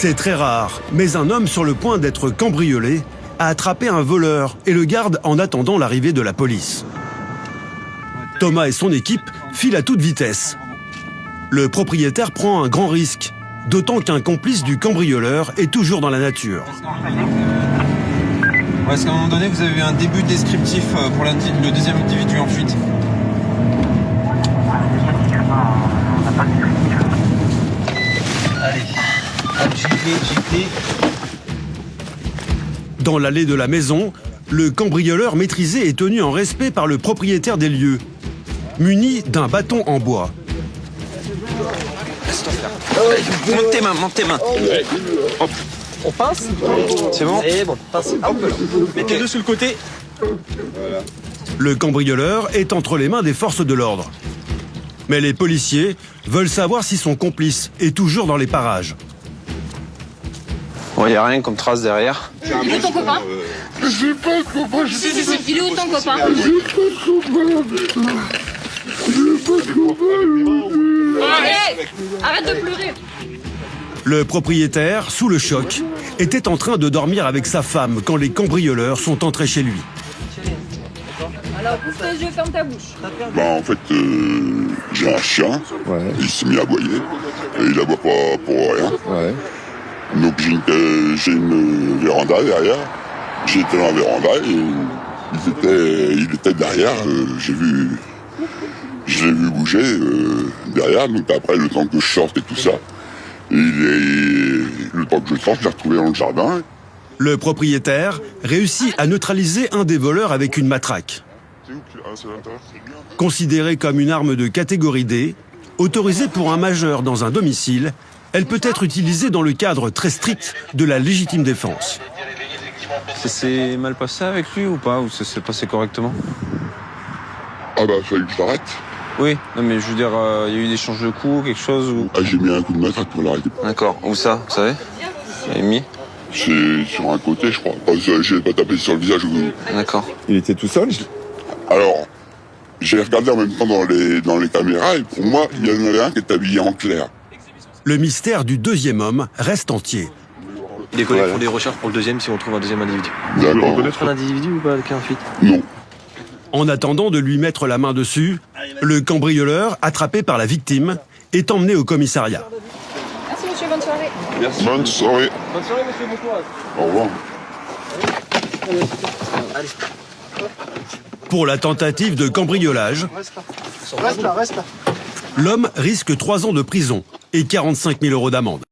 C'est très rare, mais un homme sur le point d'être cambriolé a attrapé un voleur et le garde en attendant l'arrivée de la police. Thomas et son équipe filent à toute vitesse. Le propriétaire prend un grand risque, d'autant qu'un complice du cambrioleur est toujours dans la nature. Est-ce qu'à un moment donné, vous avez eu un début descriptif pour le deuxième individu en fuite? Allez, giclé. Dans l'allée de la maison, le cambrioleur maîtrisé est tenu en respect par le propriétaire des lieux, muni d'un bâton en bois. Laisse-toi faire. Monte tes mains. Hop. On pince. C'est bon? C'est bon, pince. Hop là. Mettez-le sur le côté. Le cambrioleur est entre les mains des forces de l'ordre. Mais les policiers veulent savoir si son complice est toujours dans les parages. Bon, il n'y a rien comme trace derrière. Il est où ton copain? J'ai pas de copain. Il est où ton copain? Allez, arrête de pleurer. Le propriétaire, sous le choc, était en train de dormir avec sa femme quand les cambrioleurs sont entrés chez lui. Alors ouvre tes yeux, ferme ta bouche. En fait, j'ai un chien, il s'est mis à aboyer, et il aboie pas pour rien. Donc j'ai une véranda derrière, j'étais dans la véranda et il était derrière, je l'ai vu bouger derrière, donc après le temps que je sorte et tout ça, le temps que je sorte, je l'ai retrouvé dans le jardin. Le propriétaire réussit à neutraliser un des voleurs avec une matraque. Considérée comme une arme de catégorie D, autorisée pour un majeur dans un domicile, elle peut être utilisée dans le cadre très strict de la légitime défense. Ça s'est mal passé avec lui ou pas? Ou ça s'est passé correctement? Ah bah, fallait que je l'arrête. Oui, non mais je veux dire, il y a eu des échanges de coups, quelque chose ou... Ah, j'ai mis un coup de matraque pour l'arrêter. D'accord, où ça, vous savez? Vous avez mis? C'est sur un côté, je crois. Je l'ai pas tapé sur le visage. D'accord. Il était tout seul? Alors, j'ai regardé en même temps dans les caméras et pour moi, il y en avait un qui était habillé en clair. Le mystère du deuxième homme reste entier. Les collègues font des recherches pour le deuxième si on trouve un deuxième individu. D'accord. Un individu ou pas qui a un fuite? Non. En attendant de lui mettre la main dessus, le cambrioleur, attrapé par la victime, est emmené au commissariat. Merci monsieur, bonne soirée. Merci. Bonne soirée. Bonne soirée monsieur, bon courage. Au revoir. Pour la tentative de cambriolage, Reste là. l'homme risque 3 ans de prison et 45 000 € d'amende.